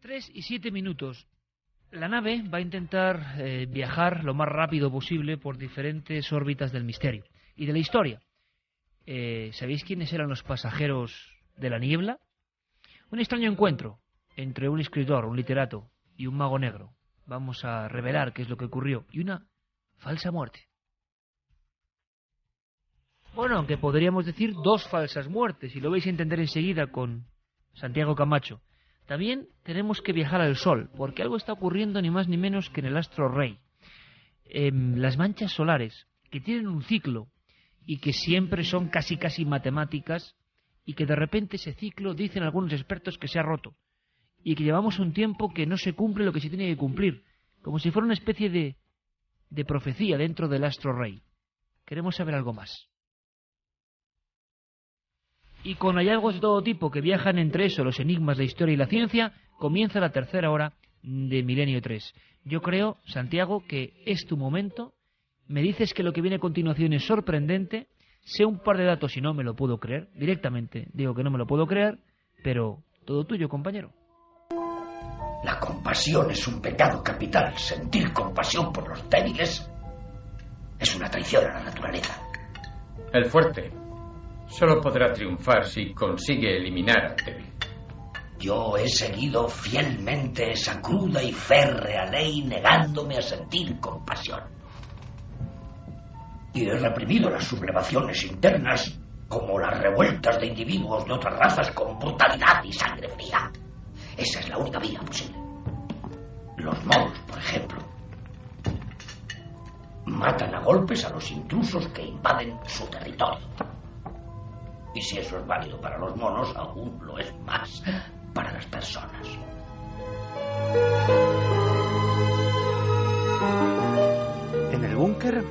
3:07. La nave va a intentar viajar lo más rápido posible por diferentes órbitas del misterio y de la historia. ¿Sabéis quiénes eran los pasajeros de la niebla? Un extraño encuentro entre un escritor, un literato y un mago negro. Vamos a revelar qué es lo que ocurrió. Y una falsa muerte. Bueno, aunque podríamos decir 2 falsas muertes, y lo vais a entender enseguida con Santiago Camacho. También tenemos que viajar al Sol, porque algo está ocurriendo ni más ni menos que en el astro rey. Las manchas solares, que tienen un ciclo y que siempre son casi matemáticas, y que de repente ese ciclo, dicen algunos expertos, que se ha roto, y que llevamos un tiempo que no se cumple lo que se tiene que cumplir, como si fuera una especie de profecía dentro del astro rey. Queremos saber algo más. Y con hallazgos de todo tipo que viajan entre eso, los enigmas, la historia y la ciencia, comienza la tercera hora de Milenio 3. Yo creo, Santiago, que es tu momento. Me dices que lo que viene a continuación es sorprendente. Sé un par de datos y no me lo puedo creer. Directamente digo que no me lo puedo creer, pero todo tuyo, compañero. La compasión es un pecado capital. Sentir compasión por los débiles es una traición a la naturaleza. El fuerte solo podrá triunfar si consigue eliminar al débil. Yo he seguido fielmente esa cruda y férrea ley, negándome a sentir compasión. Y he reprimido las sublevaciones internas, como las revueltas de individuos de otras razas, con brutalidad y sangre fría. Esa es la única vía posible. Los moros, por ejemplo, matan a golpes a los intrusos que invaden su territorio. Y si eso es válido para los monos, aún lo es más para las personas. En el búnker,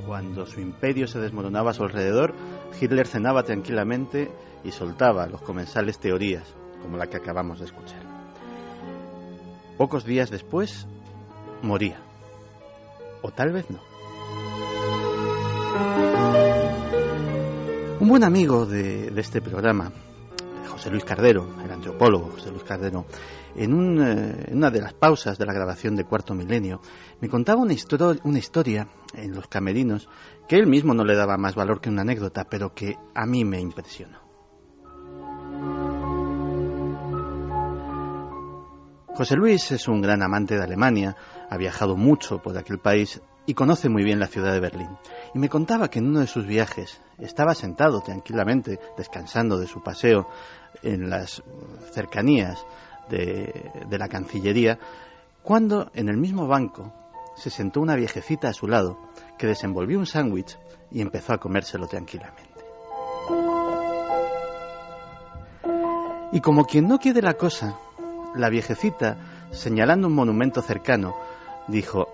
cuando su imperio se desmoronaba a su alrededor, Hitler cenaba tranquilamente y soltaba los comensales teorías, como la que acabamos de escuchar. Pocos días después, moría. O tal vez no. Un buen amigo de este programa, José Luis Cardero, el antropólogo José Luis Cardero, en una de las pausas de la grabación de Cuarto Milenio, me contaba una historia en los camerinos que él mismo no le daba más valor que una anécdota, pero que a mí me impresionó. José Luis es un gran amante de Alemania, ha viajado mucho por aquel país y conoce muy bien la ciudad de Berlín. Y me contaba que en uno de sus viajes estaba sentado tranquilamente, descansando de su paseo en las cercanías de la Cancillería, cuando en el mismo banco se sentó una viejecita a su lado que desenvolvió un sándwich y empezó a comérselo tranquilamente. Y como quien no quiere la cosa, la viejecita, señalando un monumento cercano, dijo: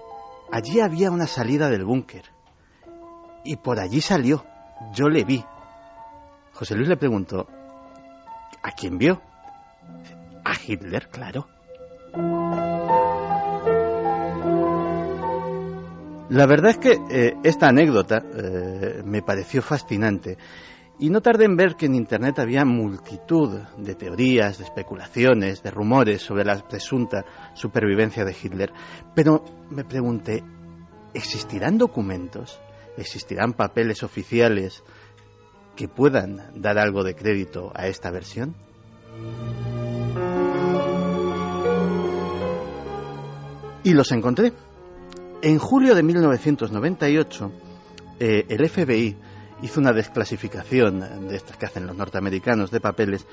allí había una salida del búnker. Y por allí salió. Yo le vi. José Luis le preguntó: ¿a quién vio? A Hitler, claro. La verdad es que esta anécdota me pareció fascinante. Y no tardé en ver que en Internet había multitud de teorías, de especulaciones, de rumores sobre la presunta supervivencia de Hitler. Pero me pregunté, ¿existirán documentos? ¿Existirán papeles oficiales que puedan dar algo de crédito a esta versión? Y los encontré. En julio de 1998, el FBI hizo una desclasificación de estas que hacen los norteamericanos de papeles,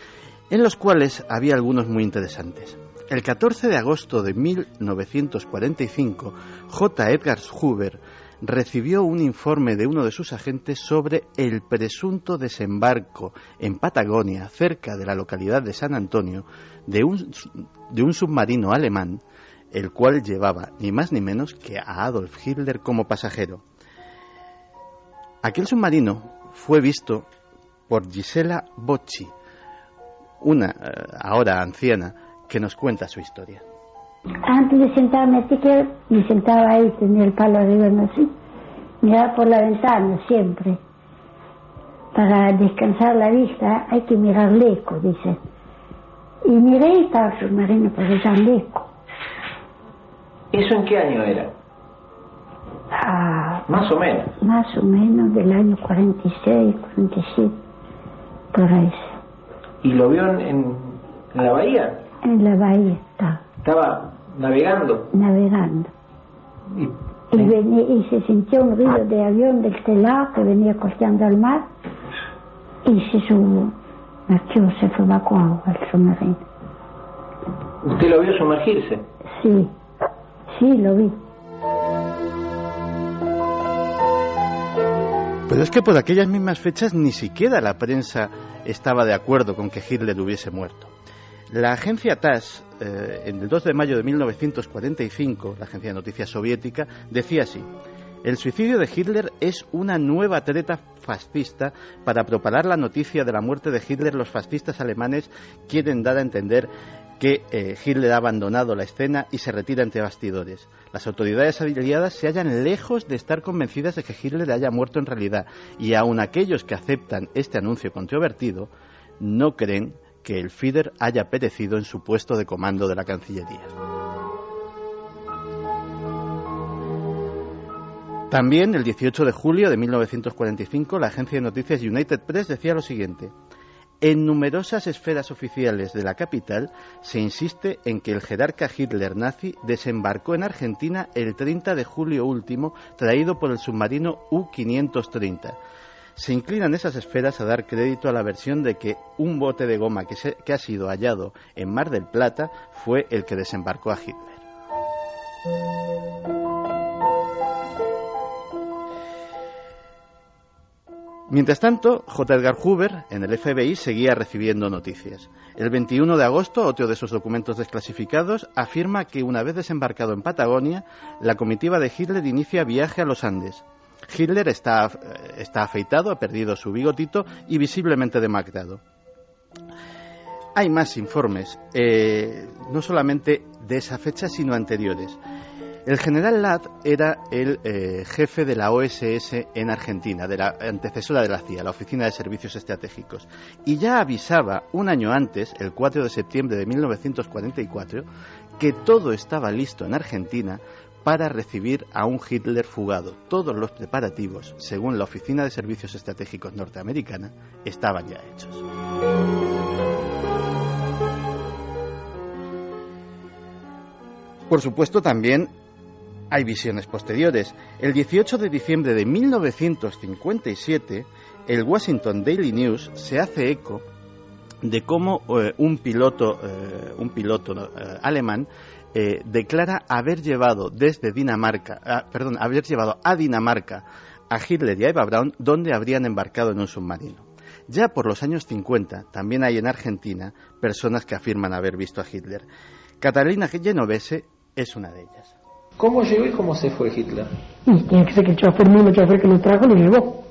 en los cuales había algunos muy interesantes. El 14 de agosto de 1945, J. Edgar Hoover recibió un informe de uno de sus agentes sobre el presunto desembarco en Patagonia, cerca de la localidad de San Antonio, de un submarino alemán, el cual llevaba ni más ni menos que a Adolf Hitler como pasajero. Aquel submarino fue visto por Gisela Bocci, una ahora anciana, que nos cuenta su historia. Antes de sentarme a tiquear, me sentaba ahí, tenía el palo arriba, no sé, miraba por la ventana siempre. Para descansar la vista hay que mirar lejos, dice. Y miré y estaba el submarino por allá lejos. ¿Eso en qué año era? Más o menos. Más o menos del año 46, 47, por ahí. ¿Y lo vio en la bahía? En la bahía estaba. ¿Estaba navegando? Navegando. Y se sintió un ruido de avión del telado que venía costeando al mar y se fue bajo agua el submarino. ¿Usted lo vio sumergirse? Sí, lo vi. Pero es que por aquellas mismas fechas ni siquiera la prensa estaba de acuerdo con que Hitler hubiese muerto. La agencia TASS, en el 2 de mayo de 1945, la agencia de noticias soviética, decía así: el suicidio de Hitler es una nueva treta fascista para propagar la noticia de la muerte de Hitler. Los fascistas alemanes quieren dar a entender que Hitler ha abandonado la escena y se retira entre bastidores. Las autoridades aliadas se hallan lejos de estar convencidas de que Hitler haya muerto en realidad, y aun aquellos que aceptan este anuncio controvertido no creen que el Führer haya perecido en su puesto de comando de la Cancillería. También, el 18 de julio de 1945, la agencia de noticias United Press decía lo siguiente: en numerosas esferas oficiales de la capital se insiste en que el jerarca Hitler nazi desembarcó en Argentina el 30 de julio último, traído por el submarino U-530. Se inclinan esas esferas a dar crédito a la versión de que un bote de goma que ha sido hallado en Mar del Plata fue el que desembarcó a Hitler. Mientras tanto, J. Edgar Hoover, en el FBI, seguía recibiendo noticias. El 21 de agosto, otro de sus documentos desclasificados afirma que una vez desembarcado en Patagonia, la comitiva de Hitler inicia viaje a los Andes. Hitler está afeitado, ha perdido su bigotito y visiblemente demacrado. Hay más informes, no solamente de esa fecha, sino anteriores. El general Ladd era el jefe de la OSS en Argentina, de la antecesora de la CIA, la Oficina de Servicios Estratégicos, y ya avisaba un año antes, el 4 de septiembre de 1944, que todo estaba listo en Argentina para recibir a un Hitler fugado. Todos los preparativos, según la Oficina de Servicios Estratégicos norteamericana, estaban ya hechos. Por supuesto, también hay visiones posteriores. El 18 de diciembre de 1957, el Washington Daily News se hace eco de cómo un piloto alemán declara haber llevado a Dinamarca a Hitler y a Eva Braun, donde habrían embarcado en un submarino. Ya por los años 50 también hay en Argentina personas que afirman haber visto a Hitler. Catalina Genovese es una de ellas. ¿Cómo llegó y cómo se fue Hitler? Y tiene que ser que el mismo chofer que lo trajo lo llevó.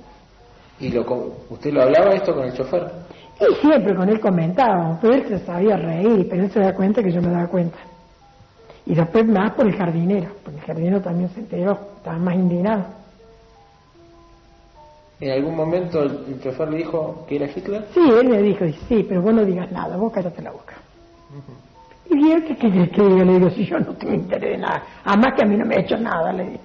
¿Y usted lo hablaba esto con el chofer? Y siempre con él comentaba, pero él se sabía reír, pero él se da cuenta que yo me daba cuenta. Y después más por el jardinero, porque el jardinero también se enteró, estaba más indignado. ¿En algún momento el chofer le dijo que era Hitler? Sí, él le dijo, sí, pero vos no digas nada, vos cállate la boca. Y él, ¿qué quiere que diga? Le digo, si yo no tengo interés de nada, además que a mí no me ha hecho nada, le digo.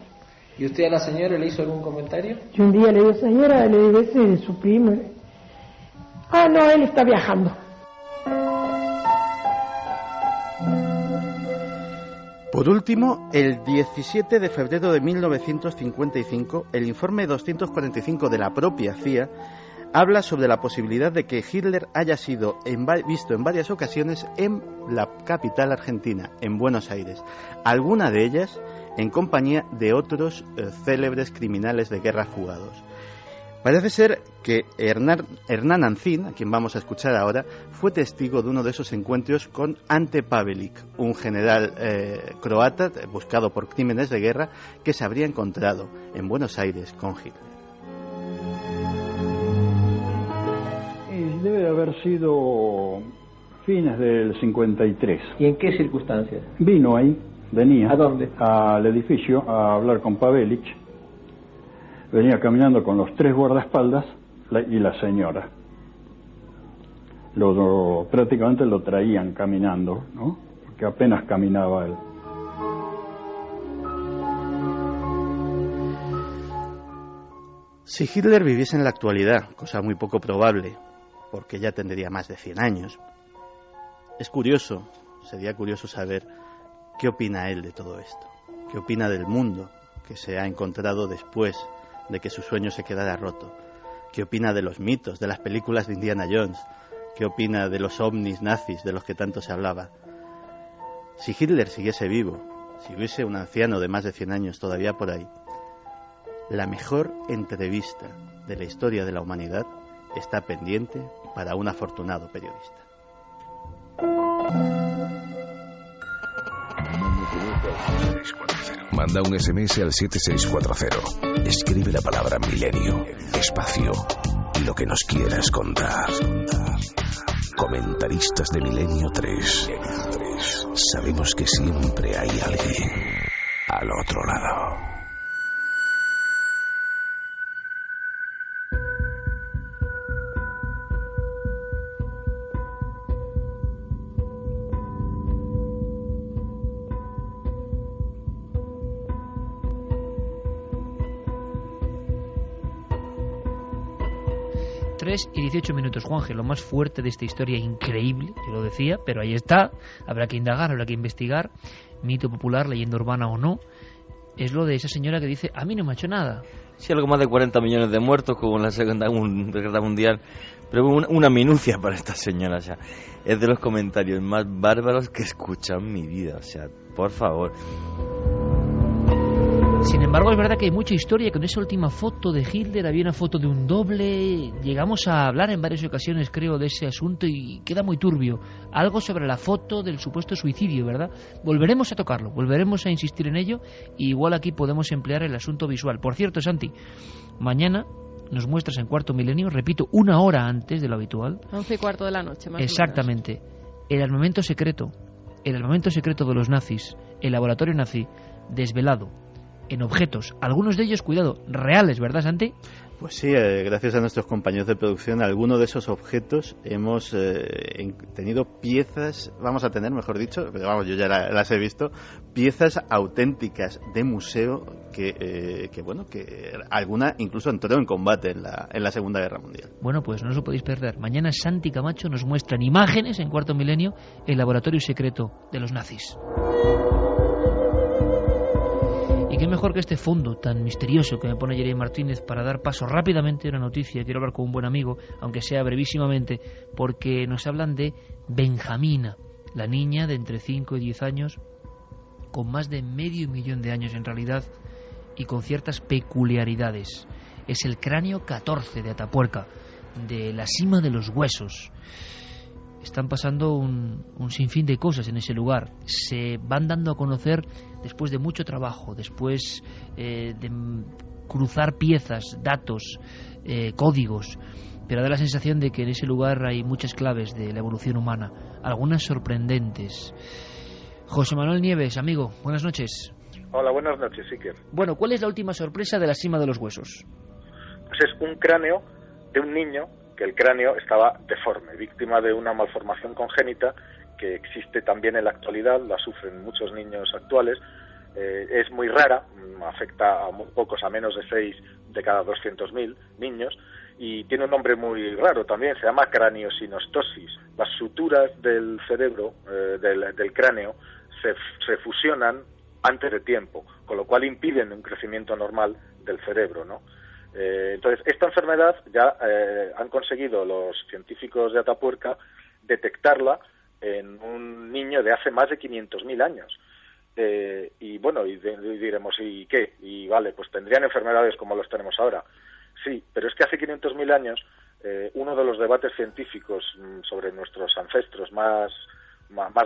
¿Y usted a la señora le hizo algún comentario? Yo un día le digo, señora, le digo, ese de su primo. No, él está viajando. Por último, el 17 de febrero de 1955, el informe 245 de la propia CIA habla sobre la posibilidad de que Hitler haya sido visto en varias ocasiones en la capital argentina, en Buenos Aires, alguna de ellas en compañía de otros célebres criminales de guerra fugados. Parece ser que Hernán Ancín, a quien vamos a escuchar ahora, fue testigo de uno de esos encuentros con Ante Pavelic, un general croata buscado por crímenes de guerra que se habría encontrado en Buenos Aires con Hitler. Debe de haber sido fines del 53. ¿Y en qué circunstancias? Vino ahí, venía. ¿A dónde? Al edificio a hablar con Pavelic. Venía caminando con los tres guardaespaldas y la señora. prácticamente lo traían caminando, ¿no? Porque apenas caminaba él. Si Hitler viviese en la actualidad, cosa muy poco probable, porque ya tendría más de 100 años, sería curioso saber qué opina él de todo esto, qué opina del mundo que se ha encontrado después de que su sueño se quedara roto, qué opina de los mitos, de las películas de Indiana Jones, qué opina de los ovnis nazis de los que tanto se hablaba. Si Hitler siguiese vivo, si hubiese un anciano de más de 100 años todavía por ahí, la mejor entrevista de la historia de la humanidad está pendiente para un afortunado periodista. Manda un SMS al 7640. Escribe la palabra milenio, espacio y lo que nos quieras contar. Comentaristas de Milenio 3. Sabemos que siempre hay alguien al otro lado. Y 18 minutos, Juanje, lo más fuerte de esta historia increíble, yo lo decía, pero ahí está, habrá que indagar, habrá que investigar, mito popular, leyenda urbana o no, es lo de esa señora que dice, a mí no me ha hecho nada. Sí, algo más de 40 millones de muertos como en la Segunda Guerra Mundial, pero una minucia para esta señora, o sea, es de los comentarios más bárbaros que he escuchado en mi vida, o sea, por favor. Sin embargo, es verdad que hay mucha historia. Con esa última foto de Hitler había una foto de un doble. Llegamos a hablar en varias ocasiones, creo, de ese asunto y queda muy turbio. Algo sobre la foto del supuesto suicidio, ¿verdad? Volveremos a tocarlo, volveremos a insistir en ello. Y igual aquí podemos emplear el asunto visual. Por cierto, Santi, mañana nos muestras en Cuarto Milenio, repito, 1 hora antes de lo habitual. 11:15 de la noche, más exactamente. O menos. El armamento secreto de los nazis, el laboratorio nazi, desvelado en objetos, algunos de ellos, cuidado, reales, ¿verdad, Santi? Pues sí, gracias a nuestros compañeros de producción, algunos de esos objetos hemos tenido piezas, vamos a tener, mejor dicho, pero vamos, yo ya las he visto, piezas auténticas de museo que alguna incluso entró en combate en la Segunda Guerra Mundial. Bueno, pues no os lo podéis perder. Mañana Santi Camacho nos muestra en imágenes, en Cuarto Milenio, el laboratorio secreto de los nazis. Y qué mejor que este fondo tan misterioso que me pone Jeremy Martínez para dar paso rápidamente a una noticia. Quiero hablar con un buen amigo, aunque sea brevísimamente, porque nos hablan de Benjamina, la niña de entre 5 y 10 años, con más de 500.000 de años en realidad, y con ciertas peculiaridades. Es el cráneo 14 de Atapuerca, de la Sima de los Huesos. Están pasando un sinfín de cosas en ese lugar. Se van dando a conocer después de mucho trabajo, después de cruzar piezas, datos, códigos, pero da la sensación de que en ese lugar hay muchas claves de la evolución humana, algunas sorprendentes. José Manuel Nieves, amigo, buenas noches. Hola, buenas noches, Iker. Bueno, ¿cuál es la última sorpresa de la Sima de los Huesos? Pues es un cráneo de un niño que el cráneo estaba deforme, víctima de una malformación congénita que existe también en la actualidad, la sufren muchos niños actuales. Es muy rara, afecta a muy pocos, a menos de 6 de cada 200.000 niños, y tiene un nombre muy raro también, se llama craniosinostosis. Las suturas del cerebro, del cráneo, se fusionan antes de tiempo, con lo cual impiden un crecimiento normal del cerebro, ¿no? Entonces, esta enfermedad ya han conseguido los científicos de Atapuerca detectarla en un niño de hace más de 500.000 años. Y bueno, y diremos, ¿y qué? Y vale, pues tendrían enfermedades como los tenemos ahora. Sí, pero es que hace 500.000 años uno de los debates científicos sobre nuestros ancestros más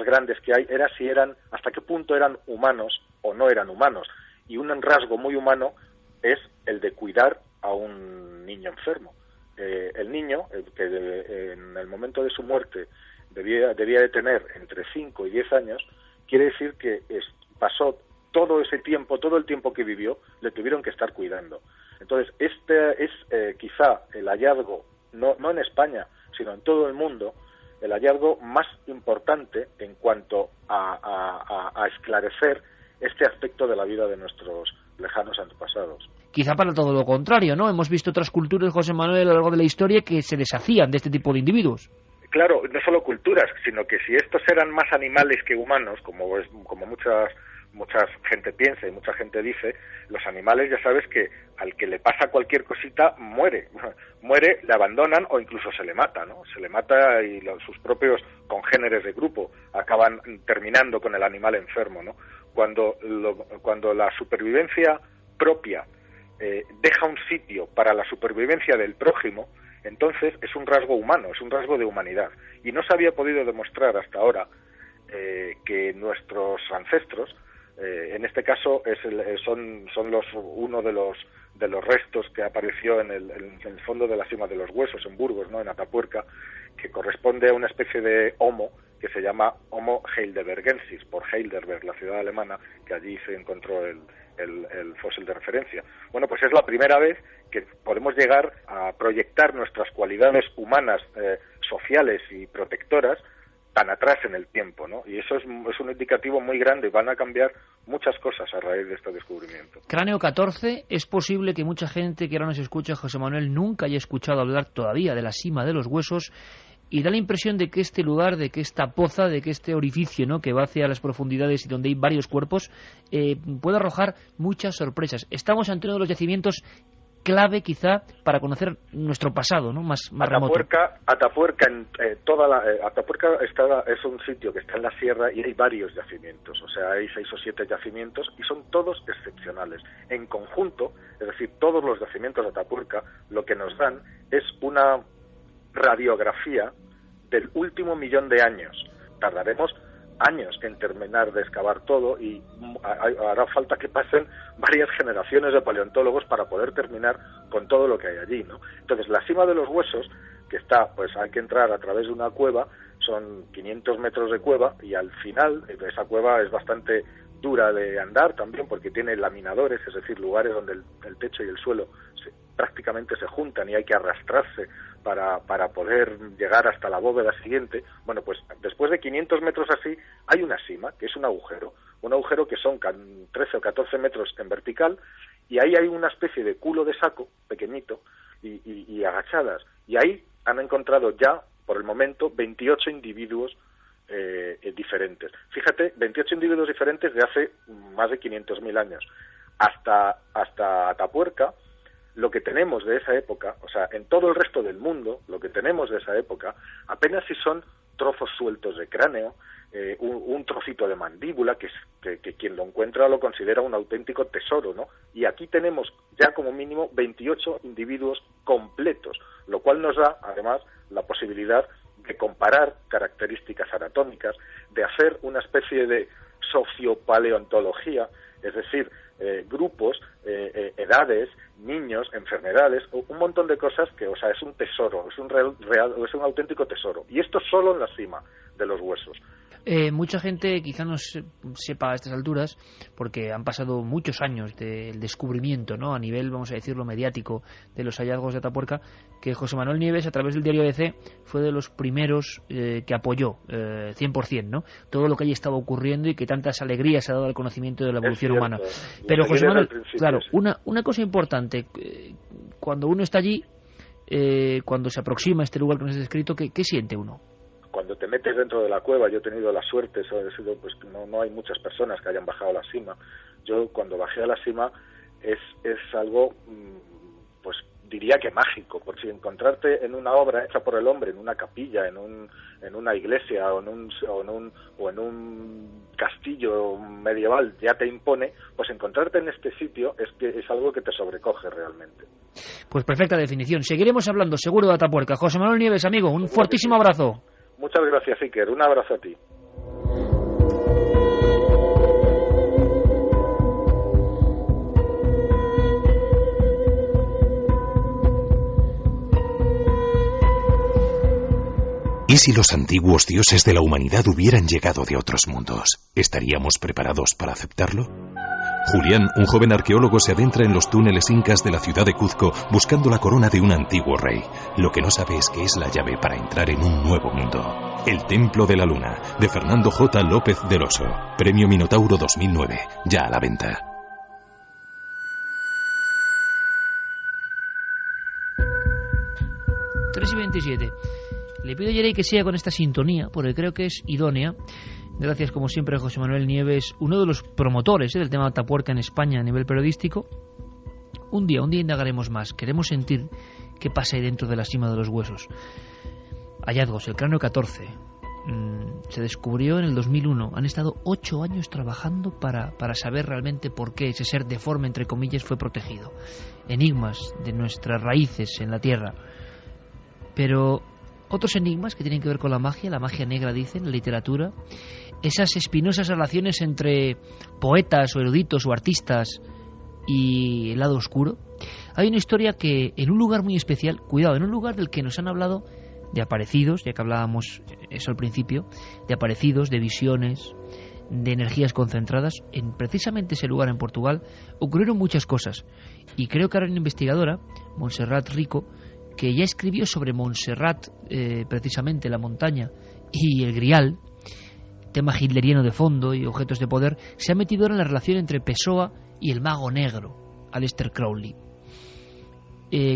grandes que hay era si hasta qué punto eran humanos o no eran humanos. Y un rasgo muy humano es el de cuidar a un niño enfermo. El niño, que en el momento de su muerte debía de tener entre 5 y 10 años, quiere decir que pasó todo ese tiempo, todo el tiempo que vivió, le tuvieron que estar cuidando. Entonces, este es quizá el hallazgo, no en España, sino en todo el mundo, el hallazgo más importante en cuanto a esclarecer este aspecto de la vida de nuestros lejanos antepasados. Quizá para todo lo contrario, ¿no? Hemos visto otras culturas, José Manuel, a lo largo de la historia que se deshacían de este tipo de individuos. Claro, no solo culturas, sino que si estos eran más animales que humanos, como mucha gente piensa y mucha gente dice, los animales ya sabes que al que le pasa cualquier cosita muere, le abandonan o incluso se le mata, ¿no? Se le mata y sus propios congéneres de grupo acaban terminando con el animal enfermo, ¿no? Cuando la supervivencia propia deja un sitio para la supervivencia del prójimo, entonces es un rasgo humano, es un rasgo de humanidad. Y no se había podido demostrar hasta ahora que nuestros ancestros, en este caso son uno de los restos que apareció en el fondo de la Sima de los Huesos, en Burgos, ¿no? En Atapuerca, que corresponde a una especie de homo que se llama Homo heidelbergensis, por Heidelberg, la ciudad alemana, que allí se encontró el fósil de referencia. Bueno, pues es la primera vez que podemos llegar a proyectar nuestras cualidades humanas, sociales y protectoras tan atrás en el tiempo, ¿no? Y eso es un indicativo muy grande. Van a cambiar muchas cosas a raíz de este descubrimiento. Cráneo 14, es posible que mucha gente que ahora nos escucha, José Manuel, nunca haya escuchado hablar todavía de la Sima de los Huesos, y da la impresión de que este lugar, de que esta poza, de que este orificio, ¿no?, que va hacia las profundidades y donde hay varios cuerpos, puede arrojar muchas sorpresas. Estamos ante uno de los yacimientos clave, quizá, para conocer nuestro pasado, ¿no?, más remoto. Atapuerca es un sitio que está en la sierra y hay varios yacimientos, o sea, hay 6 o 7 yacimientos y son todos excepcionales. En conjunto, es decir, todos los yacimientos de Atapuerca lo que nos dan es una radiografía del último 1.000.000 de años. Tardaremos años en terminar de excavar todo y hará falta que pasen varias generaciones de paleontólogos para poder terminar con todo lo que hay allí, ¿no? Entonces, la Sima de los Huesos, que está, pues hay que entrar a través de una cueva, son 500 metros de cueva y al final esa cueva es bastante dura de andar también porque tiene laminadores, es decir, lugares donde el techo y el suelo prácticamente se juntan y hay que arrastrarse para poder llegar hasta la bóveda siguiente. Bueno, pues después de 500 metros así, hay una sima, que es un agujero que son 13 o 14 metros en vertical, y ahí hay una especie de culo de saco pequeñito y agachadas, y ahí han encontrado ya, por el momento, 28 individuos diferentes. Fíjate, 28 individuos diferentes de hace más de 500.000 años. Hasta Atapuerca, lo que tenemos de esa época, o sea, en todo el resto del mundo, lo que tenemos de esa época, apenas si son trozos sueltos de cráneo, un trocito de mandíbula, que quien lo encuentra lo considera un auténtico tesoro, ¿no? Y aquí tenemos ya como mínimo 28 individuos completos, lo cual nos da, además, la posibilidad de comparar características anatómicas, de hacer una especie de sociopaleontología, es decir, grupos, edades, niños, enfermedades, un montón de cosas que, o sea, es un tesoro, es un auténtico tesoro. Y esto solo en la Sima de los Huesos. Mucha gente quizá no sepa a estas alturas, porque han pasado muchos años del descubrimiento, ¿no?, a nivel, vamos a decirlo, mediático, de los hallazgos de Atapuerca, que José Manuel Nieves, a través del diario ABC, fue de los primeros que apoyó 100%, ¿no?, todo lo que haya estado ocurriendo y que tantas alegrías ha dado al conocimiento de la evolución humana. Pero José Manuel, claro, una cosa importante, cuando uno está allí, cuando se aproxima a este lugar que nos has descrito, ¿qué siente uno? Cuando te metes dentro de la cueva, yo he tenido la suerte, pues no hay muchas personas que hayan bajado a la Sima. Yo cuando bajé a la Sima es algo, pues diría que mágico, por si encontrarte en una obra hecha por el hombre, en una capilla, en una iglesia o en un castillo medieval ya te impone, pues encontrarte en este sitio es algo que te sobrecoge realmente. Pues perfecta definición. Seguiremos hablando seguro de Atapuerca. José Manuel Nieves, amigo, un fortísimo abrazo. Muchas gracias, Iker. Un abrazo a ti. ¿Y si los antiguos dioses de la humanidad hubieran llegado de otros mundos? ¿Estaríamos preparados para aceptarlo? Julián, un joven arqueólogo, se adentra en los túneles incas de la ciudad de Cuzco buscando la corona de un antiguo rey. Lo que no sabe es que es la llave para entrar en un nuevo mundo. El Templo de la Luna, de Fernando J. López del Oso. Premio Minotauro 2009, ya a la venta. y 27. Le pido a Yerey que siga con esta sintonía, porque creo que es idónea. Gracias, como siempre, a José Manuel Nieves, uno de los promotores del tema Atapuerca en España a nivel periodístico. Un día indagaremos más. Queremos sentir qué pasa ahí dentro de la cima de los huesos. Hallazgos, el cráneo 14. Se descubrió en el 2001. Han estado 8 años trabajando para saber realmente por qué ese ser deforme, entre comillas, fue protegido. Enigmas de nuestras raíces en la Tierra. Pero otros enigmas que tienen que ver con la magia negra, dicen, la literatura, esas espinosas relaciones entre poetas o eruditos o artistas y el lado oscuro. Hay una historia que en un lugar muy especial, cuidado, en un lugar del que nos han hablado de aparecidos, ya que hablábamos eso al principio, de aparecidos, de visiones, de energías concentradas. En precisamente ese lugar en Portugal ocurrieron muchas cosas, y creo que ahora una investigadora, Montserrat Rico, que ya escribió sobre Montserrat, precisamente la montaña y el Grial, tema hitleriano de fondo y objetos de poder, se ha metido ahora en la relación entre Pessoa y el mago negro, Aleister Crowley.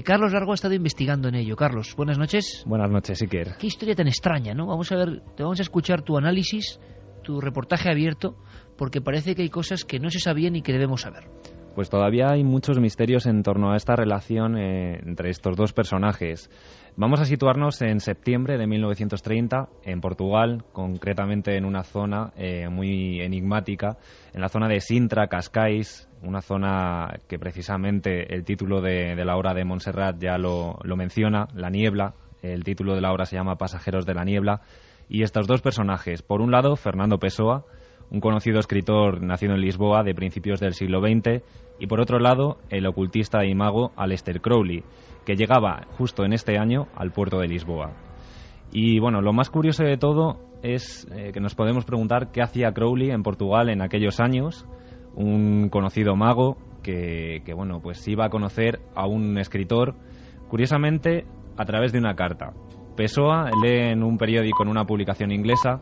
Carlos Largo ha estado investigando en ello. Carlos, buenas noches. Buenas noches, Iker. Qué historia tan extraña, ¿no? Vamos a escuchar tu análisis, tu reportaje abierto, porque parece que hay cosas que no se sabían y que debemos saber. Pues todavía hay muchos misterios en torno a esta relación entre estos dos personajes. Vamos a situarnos en septiembre de 1930, en Portugal, concretamente en una zona muy enigmática, en la zona de Sintra, Cascais, una zona que precisamente el título de la obra de Montserrat ya lo menciona, La Niebla. El título de la obra se llama Pasajeros de la Niebla. Y estos dos personajes, por un lado, Fernando Pessoa, un conocido escritor nacido en Lisboa de principios del siglo XX, y por otro lado, el ocultista y mago Aleister Crowley, que llegaba justo en este año al puerto de Lisboa. Y bueno, lo más curioso de todo es que nos podemos preguntar qué hacía Crowley en Portugal en aquellos años, un conocido mago que bueno, pues iba a conocer a un escritor, curiosamente a través de una carta. Pessoa lee en un periódico, en una publicación inglesa,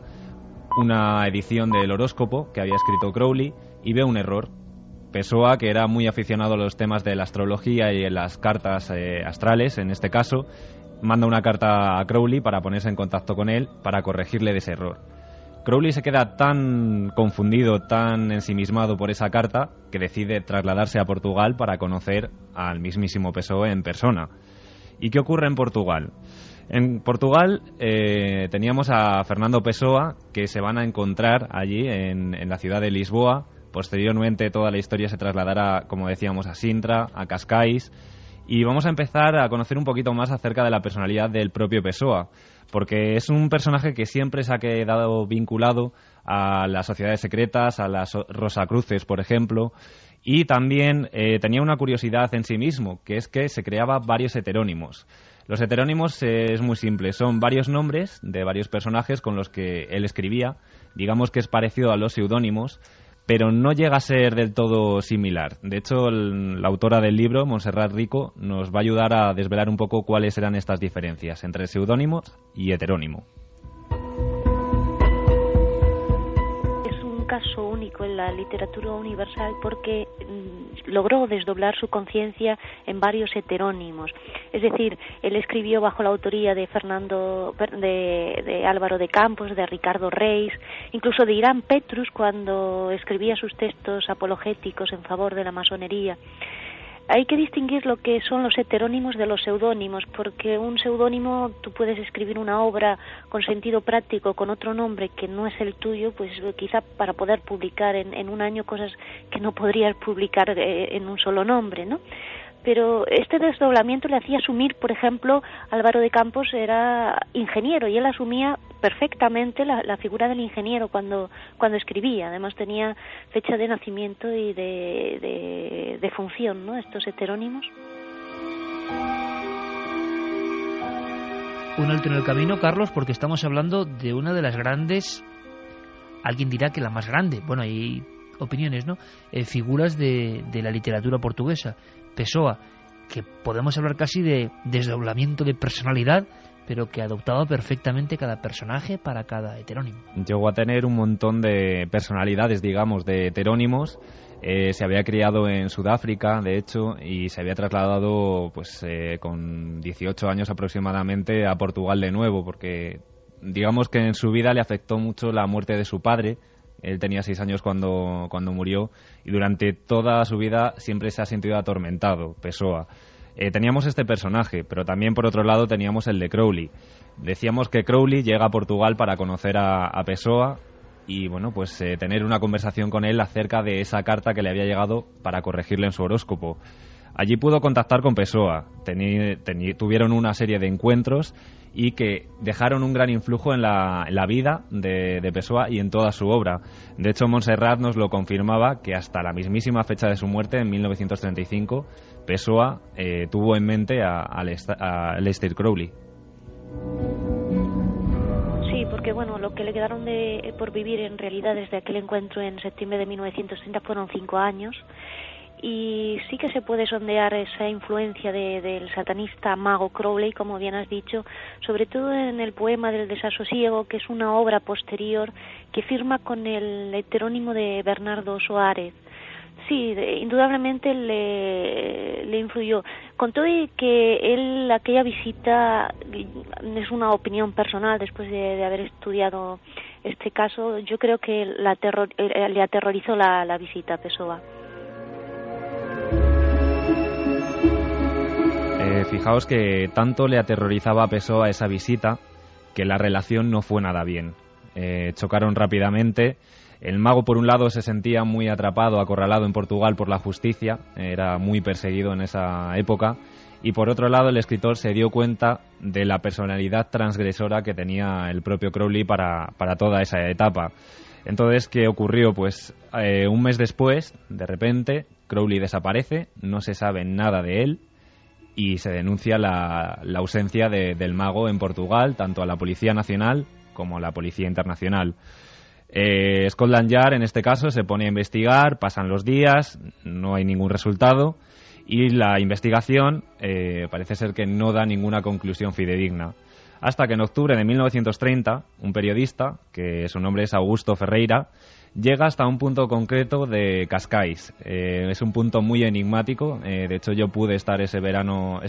una edición del horóscopo que había escrito Crowley y ve un error. Pessoa, que era muy aficionado a los temas de la astrología y en las cartas astrales, en este caso, manda una carta a Crowley para ponerse en contacto con él para corregirle de ese error. Crowley se queda tan confundido, tan ensimismado por esa carta, que decide trasladarse a Portugal para conocer al mismísimo Pessoa en persona. ¿Y qué ocurre en Portugal? En Portugal teníamos a Fernando Pessoa, que se van a encontrar allí en la ciudad de Lisboa. Posteriormente toda la historia se trasladará, como decíamos, a Sintra, a Cascais, y vamos a empezar a conocer un poquito más acerca de la personalidad del propio Pessoa, porque es un personaje que siempre se ha quedado vinculado a las sociedades secretas, a las Rosacruces, por ejemplo, y también tenía una curiosidad en sí mismo, que es que se creaba varios heterónimos. Los heterónimos es muy simple, son varios nombres de varios personajes con los que él escribía, digamos que es parecido a los seudónimos, pero no llega a ser del todo similar. De hecho, la autora del libro, Montserrat Rico, nos va a ayudar a desvelar un poco cuáles eran estas diferencias entre seudónimo y heterónimo. Es un caso único en la literatura universal porque logró desdoblar su conciencia en varios heterónimos. Es decir, él escribió bajo la autoría de de Álvaro de Campos, de Ricardo Reis, incluso de Irán Petrus cuando escribía sus textos apologéticos en favor de la masonería. Hay que distinguir lo que son los heterónimos de los seudónimos, porque un seudónimo, tú puedes escribir una obra con sentido práctico con otro nombre que no es el tuyo, pues quizá para poder publicar en un año cosas que no podrías publicar en un solo nombre, ¿no? Pero este desdoblamiento le hacía asumir, por ejemplo, Álvaro de Campos era ingeniero y él asumía perfectamente la figura del ingeniero cuando escribía. Además tenía fecha de nacimiento y de función, ¿no? Estos heterónimos. Un alto en el camino, Carlos, porque estamos hablando de una de las grandes, alguien dirá que la más grande. Bueno, hay opiniones, ¿no? Figuras de la literatura portuguesa. Pessoa, que podemos hablar casi de desdoblamiento de personalidad, pero que adoptaba perfectamente cada personaje para cada heterónimo. Llegó a tener un montón de personalidades, digamos, de heterónimos. Se había criado en Sudáfrica, de hecho, y se había trasladado pues con 18 años aproximadamente a Portugal de nuevo, porque digamos que en su vida le afectó mucho la muerte de su padre. Él tenía 6 años cuando murió, y durante toda su vida siempre se ha sentido atormentado, Pessoa. Teníamos este personaje, pero también por otro lado teníamos el de Crowley. Decíamos que Crowley llega a Portugal para conocer a Pessoa y bueno, pues tener una conversación con él acerca de esa carta que le había llegado para corregirle en su horóscopo. Allí pudo contactar con Pessoa, tuvieron una serie de encuentros y que dejaron un gran influjo en la vida de Pessoa y en toda su obra. De hecho, Montserrat nos lo confirmaba, que hasta la mismísima fecha de su muerte, en 1935, Pessoa tuvo en mente a Aleister Crowley. Sí, porque bueno, lo que le quedaron por vivir en realidad desde aquel encuentro en septiembre de 1930 fueron 5 años. Y sí que se puede sondear esa influencia del satanista mago Crowley, como bien has dicho, sobre todo en el poema del desasosiego, que es una obra posterior que firma con el heterónimo de Bernardo Soares. Sí, indudablemente le influyó. Con todo y que él, aquella visita, es una opinión personal después de haber estudiado este caso, yo creo que le aterrorizó la visita a Pessoa. Fijaos que tanto le aterrorizaba a Pessoa esa visita que la relación no fue nada bien. Chocaron rápidamente. El mago, por un lado, se sentía muy atrapado, acorralado en Portugal por la justicia, era muy perseguido en esa época, y por otro lado el escritor se dio cuenta de la personalidad transgresora que tenía el propio Crowley para toda esa etapa. Entonces, ¿qué ocurrió? Pues un mes después, de repente, Crowley desaparece, no se sabe nada de él, y se denuncia la ausencia del mago en Portugal, tanto a la Policía Nacional como a la Policía Internacional. Scotland Yard, en este caso, se pone a investigar, pasan los días, no hay ningún resultado, y la investigación parece ser que no da ninguna conclusión fidedigna. Hasta que en octubre de 1930, un periodista, que su nombre es Augusto Ferreira, llega hasta un punto concreto de Cascais. Es un punto muy enigmático. De hecho, yo pude estar este verano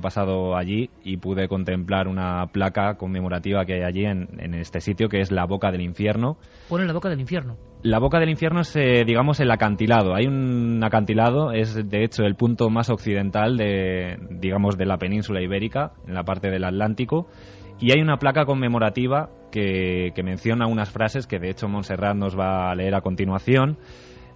pasado allí y pude contemplar una placa conmemorativa que hay allí en este sitio, que es la Boca del Infierno. Pone la Boca del Infierno. La Boca del Infierno es, digamos, el acantilado. Hay un acantilado, es de hecho el punto más occidental de la península ibérica, en la parte del Atlántico. Y hay una placa conmemorativa que menciona unas frases que de hecho Montserrat nos va a leer a continuación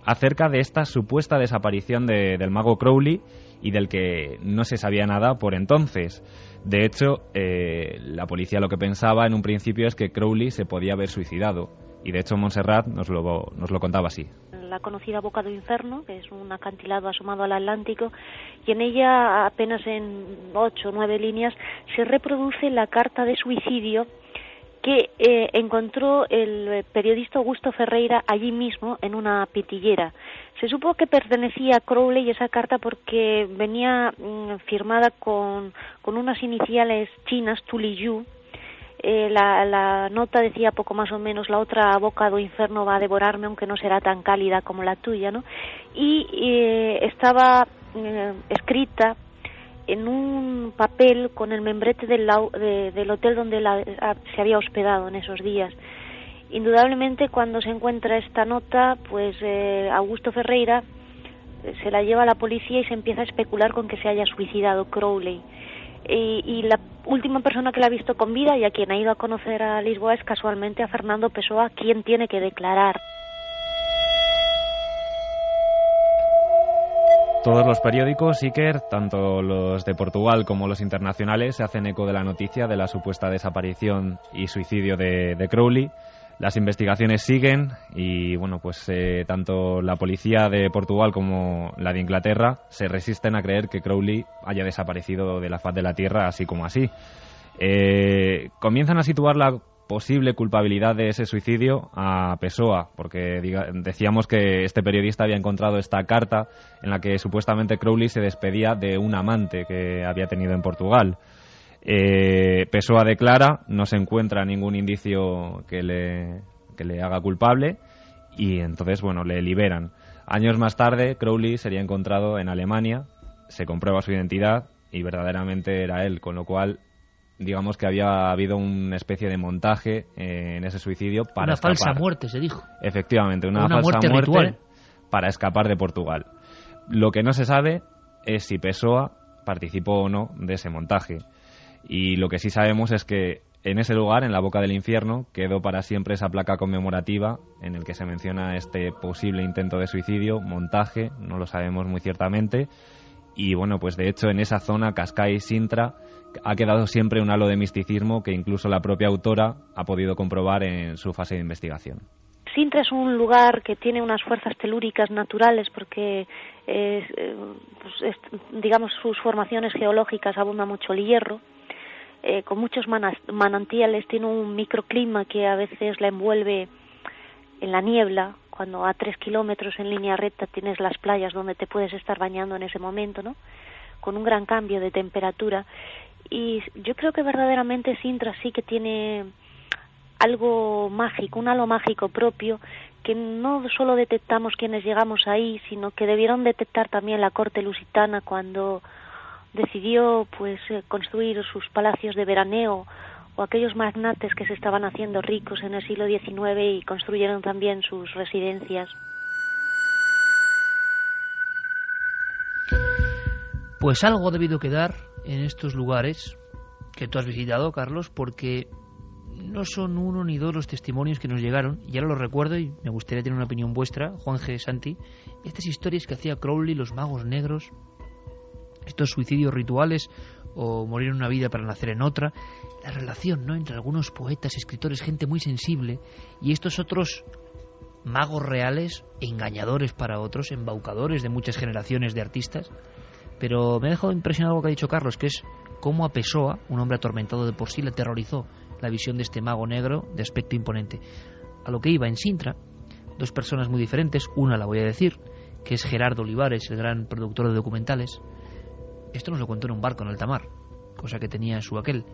acerca de esta supuesta desaparición del mago Crowley y del que no se sabía nada por entonces. De hecho, la policía lo que pensaba en un principio es que Crowley se podía haber suicidado, y de hecho Montserrat nos lo contaba así. La conocida Boca del Infierno, que es un acantilado asomado al Atlántico, y en ella apenas en 8 o 9 líneas se reproduce la carta de suicidio que encontró el periodista Augusto Ferreira allí mismo en una pitillera. Se supo que pertenecía a Crowley esa carta porque venía firmada con unas iniciales chinas, Tuliyu. La nota decía poco más o menos: la otra boca do inferno va a devorarme, aunque no será tan cálida como la tuya, ¿no? Y estaba escrita en un papel con el membrete del hotel donde se había hospedado en esos días. Indudablemente, cuando se encuentra esta nota, pues Augusto Ferreira se la lleva a la policía y se empieza a especular con que se haya suicidado Crowley. Y la última persona que la ha visto con vida y a quien ha ido a conocer a Lisboa es casualmente a Fernando Pessoa, quien tiene que declarar. Todos los periódicos, Iker, tanto los de Portugal como los internacionales, se hacen eco de la noticia de la supuesta desaparición y suicidio de Crowley. Las investigaciones siguen y bueno, pues tanto la policía de Portugal como la de Inglaterra se resisten a creer que Crowley haya desaparecido de la faz de la tierra así como así. Comienzan a situar la posible culpabilidad de ese suicidio a Pessoa, porque decíamos que este periodista había encontrado esta carta en la que supuestamente Crowley se despedía de un amante que había tenido en Portugal. Pessoa declara, no se encuentra ningún indicio que le haga culpable y entonces, bueno, le liberan. Años más tarde, Crowley sería encontrado en Alemania, se comprueba su identidad y verdaderamente era él, con lo cual digamos que había habido una especie de montaje en ese suicidio para una escapar. Falsa muerte, se dijo. Efectivamente, una falsa muerte ritual para escapar de Portugal. Lo que no se sabe es si Pessoa participó o no de ese montaje. Y lo que sí sabemos es que en ese lugar, en la boca del infierno, quedó para siempre esa placa conmemorativa en el que se menciona este posible intento de suicidio, montaje, no lo sabemos muy ciertamente. Y bueno, pues de hecho en esa zona, Cascais, Sintra, ha quedado siempre un halo de misticismo que incluso la propia autora ha podido comprobar en su fase de investigación. Sintra es un lugar que tiene unas fuerzas telúricas naturales porque, digamos, sus formaciones geológicas abunda mucho el hierro, con muchos manantiales, tiene un microclima que a veces la envuelve en la niebla. Cuando a 3 kilómetros en línea recta tienes las playas donde te puedes estar bañando en ese momento, ¿no? Con un gran cambio de temperatura. Y yo creo que verdaderamente Sintra sí que tiene algo mágico, un halo mágico propio, que no solo detectamos quienes llegamos ahí, sino que debieron detectar también la corte lusitana cuando decidió pues construir sus palacios de veraneo, o aquellos magnates que se estaban haciendo ricos en el siglo XIX y construyeron también sus residencias. Pues algo ha debido quedar en estos lugares que tú has visitado, Carlos, porque no son uno ni dos los testimonios que nos llegaron, y ahora lo recuerdo y me gustaría tener una opinión vuestra, Juan G. Santi, estas historias que hacía Crowley, los magos negros, estos suicidios rituales o morir en una vida para nacer en otra, la relación, ¿no?, entre algunos poetas, escritores, gente muy sensible, y estos otros magos reales, engañadores para otros, embaucadores de muchas generaciones de artistas. Pero me ha dejado impresionado lo que ha dicho Carlos, que es cómo a Pessoa, un hombre atormentado de por sí, le aterrorizó la visión de este mago negro de aspecto imponente. A lo que iba, en Sintra, dos personas muy diferentes, una la voy a decir, que es Gerardo Olivares, el gran productor de documentales. Esto nos lo contó en un barco en alta mar, cosa que tenía su aquel.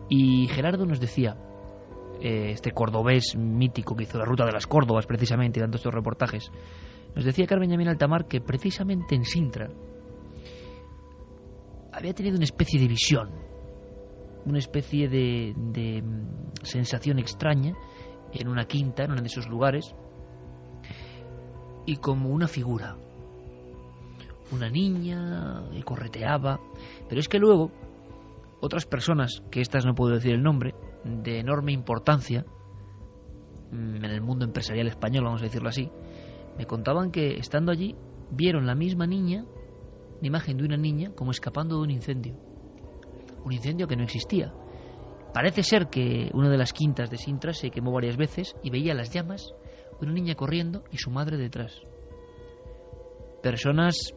Y Gerardo nos decía, este cordobés mítico que hizo la ruta de las Córdobas precisamente, dando estos reportajes, nos decía Carmen Yamín Altamar que precisamente en Sintra había tenido una especie de visión, una especie de sensación extraña en una quinta, en uno de esos lugares, y como una figura, una niña que correteaba. Pero es que luego otras personas, que estas no puedo decir el nombre, de enorme importancia en el mundo empresarial español, vamos a decirlo así, me contaban que estando allí vieron la misma niña, la imagen de una niña como escapando de un incendio que no existía. Parece ser que una de las quintas de Sintra se quemó varias veces y veía las llamas, una niña corriendo y su madre detrás. Personas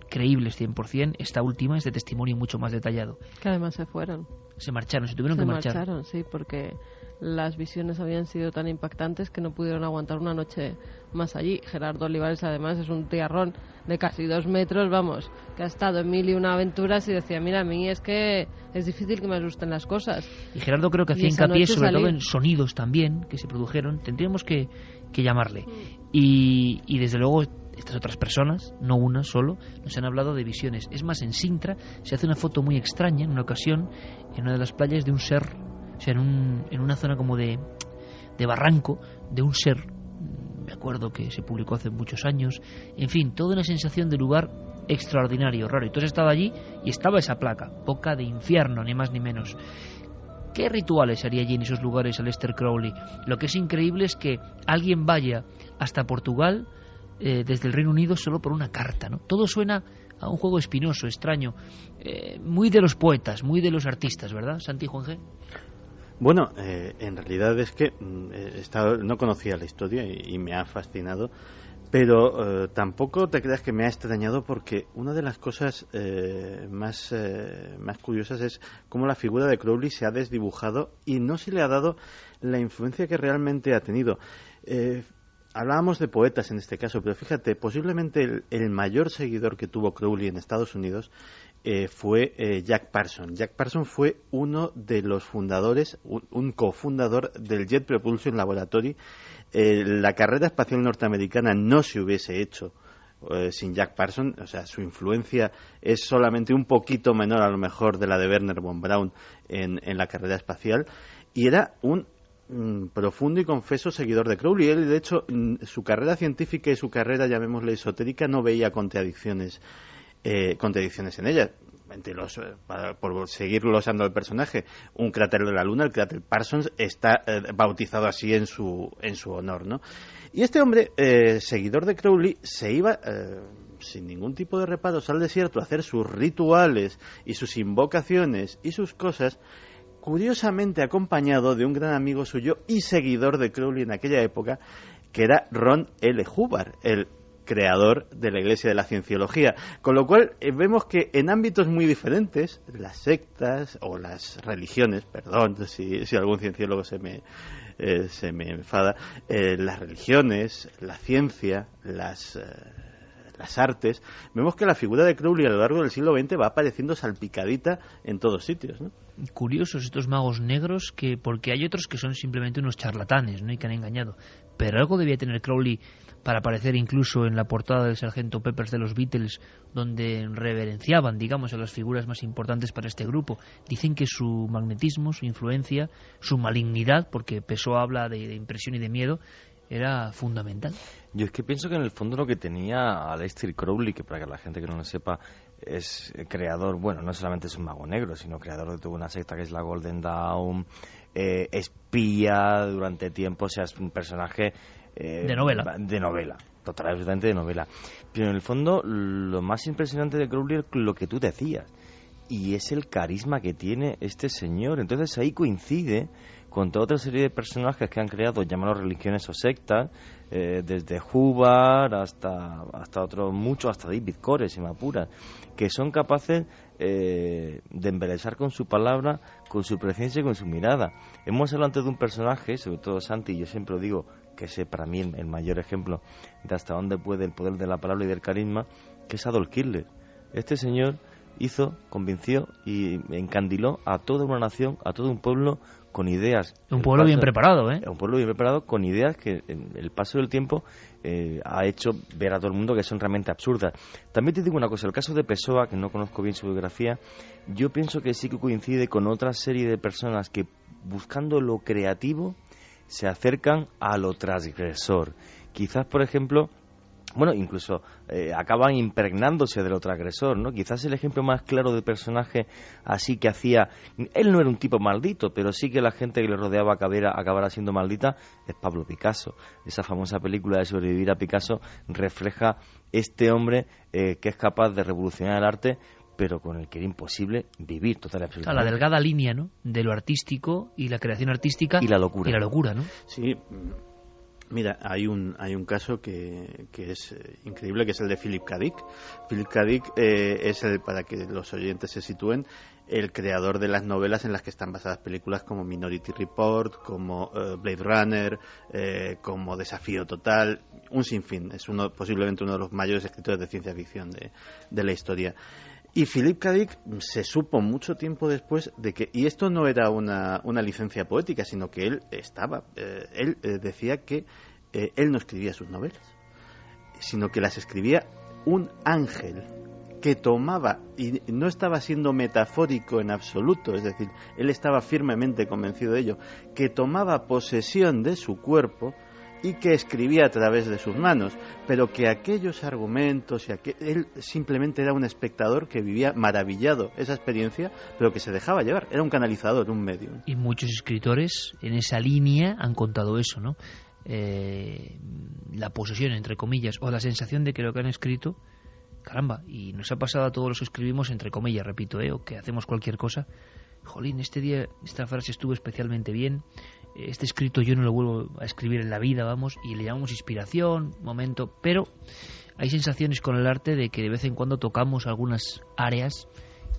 creíbles 100%, esta última es de testimonio mucho más detallado. Que además se fueron. Se marcharon, se tuvieron que marchar. Se marcharon, sí, porque las visiones habían sido tan impactantes que no pudieron aguantar una noche más allí. Gerardo Olivares además es un tiarrón de casi 2 metros, vamos, que ha estado en 1000 y una aventuras y decía, mira, a mí es que es difícil que me asusten las cosas. Y Gerardo creo que hacía hincapié sobre todo en sonidos también que se produjeron, tendríamos que llamarle. Y desde luego estas otras personas, no una solo, nos han hablado de visiones. Es más, en Sintra se hace una foto muy extraña en una ocasión en una de las playas de un ser, o sea, en una zona como de barranco, de un ser, me acuerdo que se publicó hace muchos años, en fin, toda una sensación de lugar extraordinario, raro. Y tú has estado allí y estaba esa placa, boca de infierno, ni más ni menos. ¿Qué rituales haría allí en esos lugares Aleister Crowley? Lo que es increíble es que alguien vaya hasta Portugal desde el Reino Unido solo por una carta, ¿no? Todo suena a un juego espinoso, extraño, muy de los poetas, muy de los artistas, ¿verdad, Santi, Juan G? Bueno, en realidad es que no conocía la historia y me ha fascinado Pero tampoco te creas que me ha extrañado, porque una de las cosas más curiosas es cómo la figura de Crowley se ha desdibujado y no se le ha dado la influencia que realmente ha tenido. Hablábamos de poetas en este caso, pero fíjate, posiblemente el mayor seguidor que tuvo Crowley en Estados Unidos fue Jack Parsons. Jack Parsons fue uno de los fundadores, un cofundador del Jet Propulsion Laboratory. La carrera espacial norteamericana no se hubiese hecho sin Jack Parsons. O sea, su influencia es solamente un poquito menor a lo mejor de la de Wernher von Braun en la carrera espacial, y era un profundo y confeso seguidor de Crowley. Él, de hecho, su carrera científica y su carrera, llamémosle esotérica, no veía contradicciones en ella. Por seguir glosando al personaje, un cráter de la Luna, el cráter Parsons, está bautizado así en su honor, ¿no? Y este hombre, seguidor de Crowley, se iba sin ningún tipo de reparos al desierto a hacer sus rituales y sus invocaciones y sus cosas, curiosamente acompañado de un gran amigo suyo y seguidor de Crowley en aquella época, que era Ron L. Hubbard, el creador de la Iglesia de la Cienciología. Con lo cual vemos que en ámbitos muy diferentes, las sectas o las religiones, perdón si algún cienciólogo se me enfada, las religiones, la ciencia, las artes, vemos que la figura de Crowley a lo largo del siglo XX va apareciendo salpicadita en todos sitios, ¿no? Curiosos estos magos negros, porque hay otros que son simplemente unos charlatanes, ¿no? Y que han engañado. Pero algo debía tener Crowley para aparecer incluso en la portada del Sgt. Peppers de los Beatles, donde reverenciaban, digamos, a las figuras más importantes para este grupo. Dicen que su magnetismo, su influencia, su malignidad, porque Pessoa habla de impresión y de miedo, era fundamental. Yo es que pienso que en el fondo lo que tenía Aleister Crowley, que para que la gente que no lo sepa es creador, bueno, no solamente es un mago negro, sino creador de toda una secta que es la Golden Dawn, espía durante tiempo, o sea, es un personaje de novela, totalmente de novela. Pero en el fondo lo más impresionante de Crowley es lo que tú decías, y es el carisma que tiene este señor. Entonces ahí coincide con toda otra serie de personajes que han creado, llámalos religiones o sectas, desde Hubbard hasta otros muchos, hasta David Koresh, si me apuras, que son capaces de embelesar con su palabra, con su presencia y con su mirada. Hemos hablado antes de un personaje, sobre todo Santi, y yo siempre lo digo, que es para mí el mayor ejemplo de hasta dónde puede el poder de la palabra y del carisma, que es Adolf Hitler. Este señor convenció y encandiló a toda una nación, a todo un pueblo con ideas. Un pueblo bien preparado, ¿eh? Un pueblo bien preparado con ideas que en el paso del tiempo ha hecho ver a todo el mundo que son realmente absurdas. También te digo una cosa, el caso de Pessoa, que no conozco bien su biografía, yo pienso que sí que coincide con otra serie de personas que, buscando lo creativo, se acercan a lo transgresor. Quizás, por ejemplo, bueno, incluso acaban impregnándose del otro agresor, ¿no? Quizás el ejemplo más claro de personaje así que hacía... Él no era un tipo maldito, pero sí que la gente que le rodeaba acabara siendo maldita, es Pablo Picasso. Esa famosa película de Sobrevivir a Picasso refleja este hombre que es capaz de revolucionar el arte, pero con el que era imposible vivir total y absolutamente. La delgada línea, ¿no?, de lo artístico y la creación artística y la locura, ¿no? Sí. Mira, hay un caso que es increíble, que es el de Philip K. Dick. Philip K. Dick es para que los oyentes se sitúen, el creador de las novelas en las que están basadas películas como Minority Report, como Blade Runner, como Desafío Total, un sinfín. Es posiblemente uno de los mayores escritores de ciencia ficción de la historia. Y Philip K. Dick se supo mucho tiempo después de que, y esto no era una licencia poética, sino que él decía que él no escribía sus novelas, sino que las escribía un ángel que tomaba, y no estaba siendo metafórico en absoluto, es decir, él estaba firmemente convencido de ello, que tomaba posesión de su cuerpo y que escribía a través de sus manos, pero que aquellos argumentos él simplemente era un espectador que vivía maravillado esa experiencia, pero que se dejaba llevar, era un canalizador, un medio. Y muchos escritores en esa línea han contado eso, ¿no? La posesión, entre comillas, o la sensación de que lo que han escrito, caramba, y nos ha pasado a todos los que escribimos, entre comillas, repito, o que hacemos cualquier cosa, jolín, este día esta frase estuvo especialmente bien, este escrito yo no lo vuelvo a escribir en la vida, vamos, y le llamamos inspiración, momento, pero hay sensaciones con el arte de que de vez en cuando tocamos algunas áreas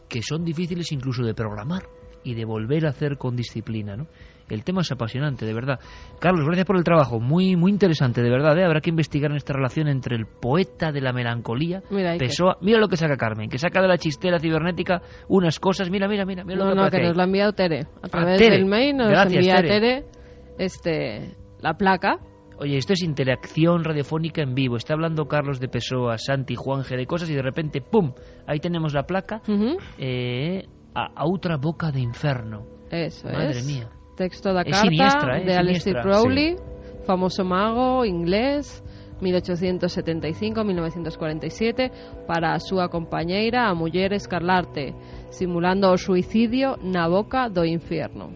que son difíciles incluso de programar y de volver a hacer con disciplina, ¿no? El tema es apasionante, de verdad. Carlos, gracias por el trabajo, muy muy interesante, de verdad, ¿eh? Habrá que investigar en esta relación entre el poeta de la melancolía, Pessoa. Mira lo que saca Carmen, que saca de la chistera cibernética unas cosas, mira lo que que nos lo ha enviado Tere. A través del mail nos envía Tere la placa. Oye, esto es interacción radiofónica en vivo. Está hablando Carlos de Pessoa, Santi, Juanje de cosas y de repente, ¡pum!, ahí tenemos la placa, a otra boca de inferno. Eso Madre mía. Texto da Es carta siniestra, de Aleister Crowley, famoso mago inglés, 1875-1947, para a súa compañeira, a muller Escarlate, simulando o suicidio na boca do infierno.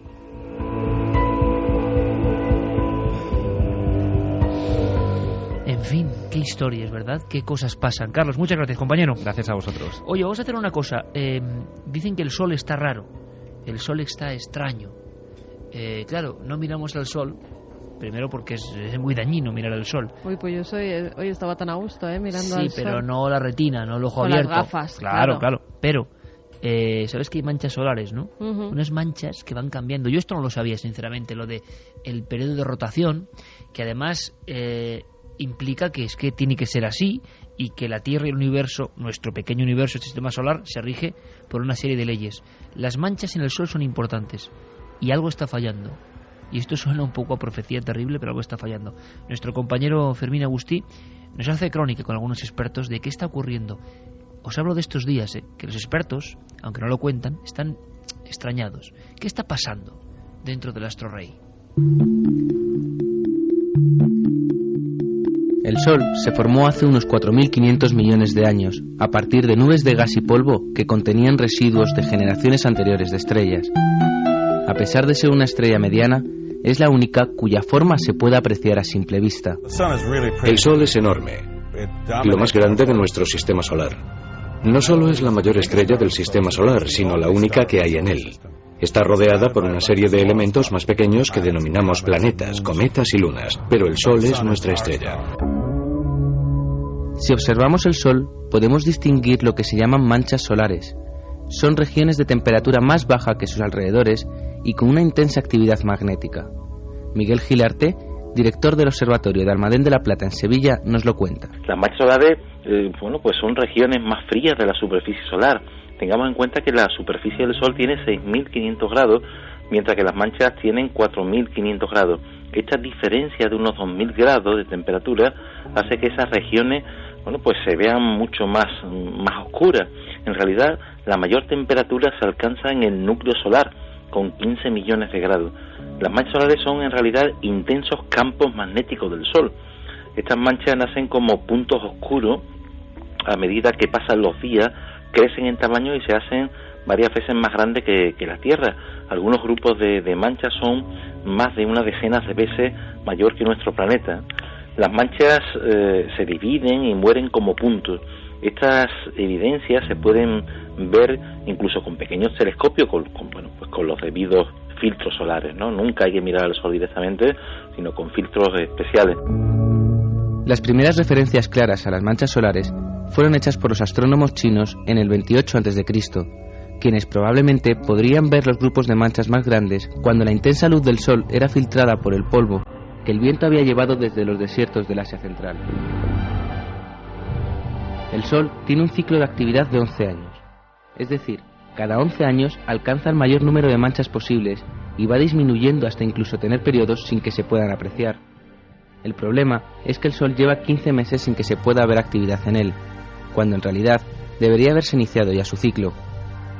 En fin, qué historias, ¿verdad? Qué cosas pasan. Carlos, muchas gracias, compañero. Gracias a vosotros. Oye, vamos a hacer una cosa. Dicen que el sol está raro, el sol está extraño. Claro, no miramos al sol, primero porque es muy dañino mirar al sol. Uy, pues hoy estaba tan a gusto, mirando al sol. Sí, pero no la retina, no el ojo con abierto. Las gafas, claro. Pero, sabes que hay manchas solares, ¿no? Unas manchas que van cambiando. Yo esto no lo sabía, sinceramente, lo de el periodo de rotación, que además implica que es que tiene que ser así y que la Tierra y el universo, nuestro pequeño universo, el sistema solar, se rige por una serie de leyes. Las manchas en el sol son importantes. Y algo está fallando. Y esto suena un poco a profecía terrible, pero algo está fallando. Nuestro compañero Fermín Agustí nos hace crónica con algunos expertos de qué está ocurriendo. Os hablo de estos días, que los expertos, aunque no lo cuentan, están extrañados. ¿Qué está pasando dentro del astro rey? El Sol se formó hace unos 4.500 millones de años, a partir de nubes de gas y polvo que contenían residuos de generaciones anteriores de estrellas. A pesar de ser una estrella mediana, es la única cuya forma se puede apreciar a simple vista. El Sol es enorme, lo más grande de nuestro sistema solar. No solo es la mayor estrella del sistema solar, sino la única que hay en él. Está rodeada por una serie de elementos más pequeños que denominamos planetas, cometas y lunas, pero el Sol es nuestra estrella. Si observamos el Sol, podemos distinguir lo que se llaman manchas solares. Son regiones de temperatura más baja que sus alrededores y con una intensa actividad magnética. Miguel Gilarte, director del Observatorio de Almadén de la Plata en Sevilla, nos lo cuenta. Las manchas solares, pues son regiones más frías de la superficie solar. Tengamos en cuenta que la superficie del Sol tiene 6.500 grados, mientras que las manchas tienen 4.500 grados. Esta diferencia de unos 2.000 grados de temperatura hace que esas regiones, pues se vean mucho más oscuras. En realidad, la mayor temperatura se alcanza en el núcleo solar, con 15 millones de grados. Las manchas solares son en realidad intensos campos magnéticos del Sol. Estas manchas nacen como puntos oscuros. A medida que pasan los días, crecen en tamaño y se hacen varias veces más grandes que la Tierra. Algunos grupos de manchas son más de una decena de veces mayor que nuestro planeta. Las manchas se dividen y mueren como puntos. Estas evidencias se pueden ver incluso con pequeños telescopios, con los debidos filtros solares, ¿no? Nunca hay que mirar al Sol directamente, sino con filtros especiales. Las primeras referencias claras a las manchas solares fueron hechas por los astrónomos chinos en el 28 a.C., quienes probablemente podrían ver los grupos de manchas más grandes cuando la intensa luz del Sol era filtrada por el polvo que el viento había llevado desde los desiertos del Asia Central. El Sol tiene un ciclo de actividad de 11 años, es decir, cada 11 años alcanza el mayor número de manchas posibles y va disminuyendo hasta incluso tener periodos sin que se puedan apreciar. El problema es que el Sol lleva 15 meses sin que se pueda ver actividad en él, cuando en realidad debería haberse iniciado ya su ciclo.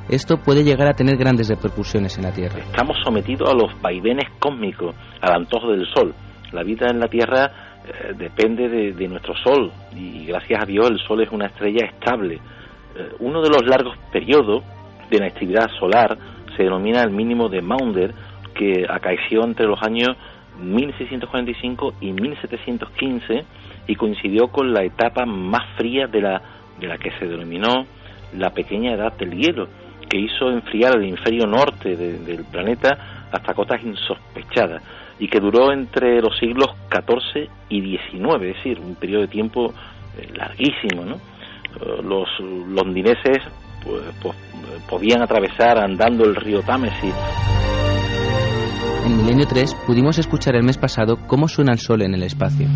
Esto puede llegar a tener grandes repercusiones en la Tierra. Estamos sometidos a los vaivenes cósmicos, al antojo del Sol. La vida en la Tierra depende de nuestro Sol, y gracias a Dios el Sol es una estrella estable. Uno de los largos periodos de la actividad solar se denomina el mínimo de Maunder, que acaeció entre los años 1645 y 1715 y coincidió con la etapa más fría de la que se denominó la pequeña edad del hielo, que hizo enfriar el hemisferio norte del planeta hasta cotas insospechadas y que duró entre los siglos XIV y XIX, es decir, un periodo de tiempo larguísimo, ¿no? Los londinenses pues, podían atravesar andando el río Támesis. En Milenio 3 pudimos escuchar el mes pasado cómo suena el Sol en el espacio.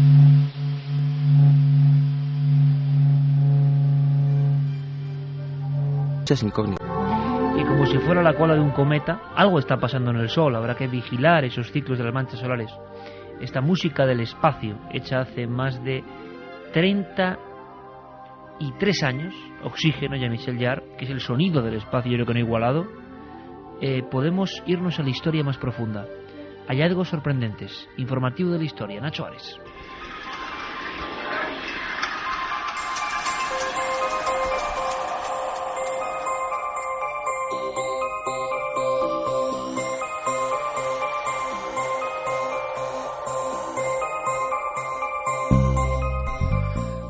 Muchas incógnitas. Y como si fuera la cola de un cometa, algo está pasando en el Sol. Habrá que vigilar esos ciclos de las manchas solares. Esta música del espacio, hecha hace más de 33 años, Oxígeno, Jean-Michel Jarre, que es el sonido del espacio, yo creo que no igualado, podemos irnos a la historia más profunda. Hallazgos sorprendentes. Informativo de la historia. Nacho Ares.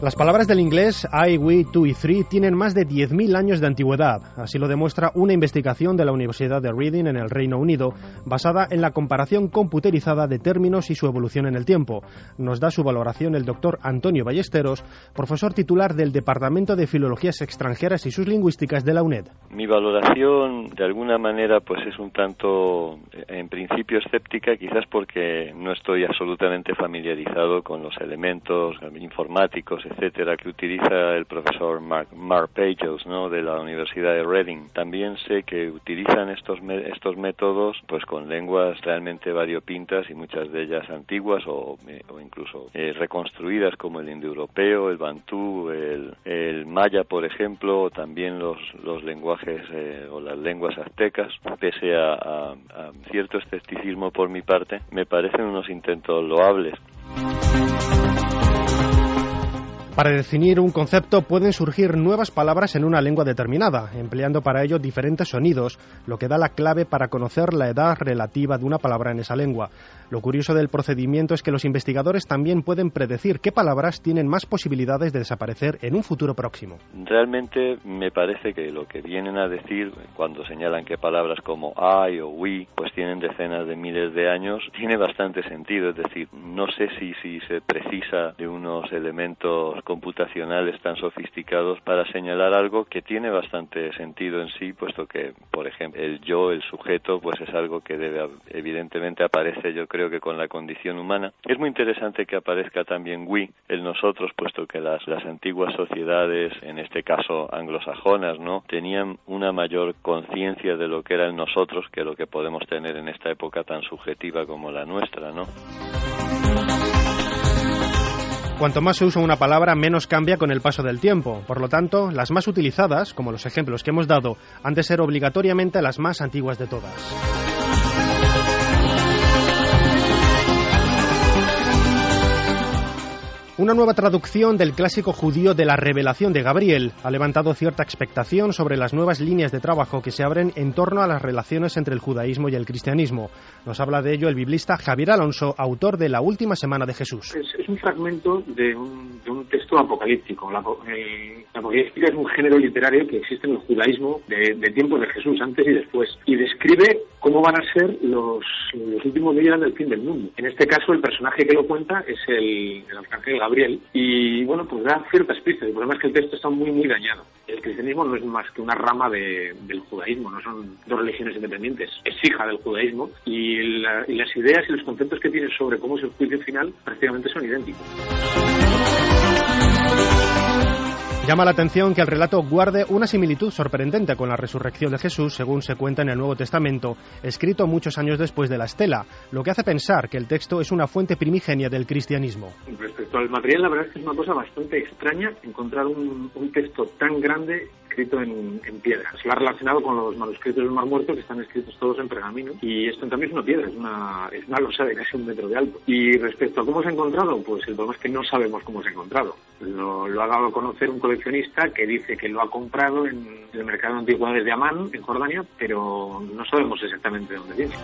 Las palabras del inglés I, we, tú y three tienen más de 10.000 años de antigüedad. Así lo demuestra una investigación de la Universidad de Reading en el Reino Unido, basada en la comparación computerizada de términos y su evolución en el tiempo. Nos da su valoración el doctor Antonio Ballesteros, profesor titular del Departamento de Filologías Extranjeras y sus Lingüísticas de la UNED. Mi valoración, de alguna manera, pues es un tanto, en principio, escéptica, quizás porque no estoy absolutamente familiarizado con los elementos informáticos, etcétera, que utiliza el profesor Mark Pagels, ¿no?, de la Universidad de Reading. También sé que utilizan estos métodos pues con lenguas realmente variopintas y muchas de ellas antiguas o incluso reconstruidas, como el indoeuropeo, el bantú, el maya, por ejemplo, o también los lenguajes o las lenguas aztecas. Pese a cierto escepticismo por mi parte, me parecen unos intentos loables. Para definir un concepto pueden surgir nuevas palabras en una lengua determinada, empleando para ello diferentes sonidos, lo que da la clave para conocer la edad relativa de una palabra en esa lengua. Lo curioso del procedimiento es que los investigadores también pueden predecir qué palabras tienen más posibilidades de desaparecer en un futuro próximo. Realmente me parece que lo que vienen a decir cuando señalan que palabras como I o we pues tienen decenas de miles de años, tiene bastante sentido. Es decir, no sé si se precisa de unos elementos computacionales tan sofisticados para señalar algo que tiene bastante sentido en sí, puesto que, por ejemplo, el yo, el sujeto, pues es algo que evidentemente aparece, yo creo que con la condición humana. Es muy interesante que aparezca también we, el nosotros, puesto que las antiguas sociedades, en este caso anglosajonas, ¿no?, tenían una mayor conciencia de lo que era el nosotros que lo que podemos tener en esta época tan subjetiva como la nuestra, ¿no? Cuanto más se usa una palabra, menos cambia con el paso del tiempo. Por lo tanto, las más utilizadas, como los ejemplos que hemos dado, han de ser obligatoriamente las más antiguas de todas. Una nueva traducción del clásico judío de la Revelación de Gabriel ha levantado cierta expectación sobre las nuevas líneas de trabajo que se abren en torno a las relaciones entre el judaísmo y el cristianismo. Nos habla de ello el biblista Javier Alonso, autor de La Última Semana de Jesús. Es un fragmento de un texto apocalíptico. La apocalíptica es un género literario que existe en el judaísmo de tiempos de Jesús, antes y después, y describe cómo van a ser los últimos días del fin del mundo. En este caso, el personaje que lo cuenta es el arcángel Gabriel, y bueno, pues da ciertas pistas. El problema es que el texto está muy dañado. El cristianismo no es más que una rama del judaísmo, no son dos religiones independientes, es hija del judaísmo, y las ideas y los conceptos que tiene sobre cómo es el juicio final prácticamente son idénticos. Llama la atención que el relato guarde una similitud sorprendente con la resurrección de Jesús, según se cuenta en el Nuevo Testamento, escrito muchos años después de la estela, lo que hace pensar que el texto es una fuente primigenia del cristianismo. Respecto al material, la verdad es que es una cosa bastante extraña encontrar un texto tan grande escrito en piedra. Se lo ha relacionado con los manuscritos del Mar Muerto, que están escritos todos en pergamino, y esto también es una piedra, es una losa de casi 1 metro de alto. Y respecto a cómo se ha encontrado, pues el problema es que no sabemos cómo se ha encontrado. Lo ha dado a conocer un coleccionista que dice que lo ha comprado en el mercado de antigüedades de Amán, en Jordania, pero no sabemos exactamente de dónde viene.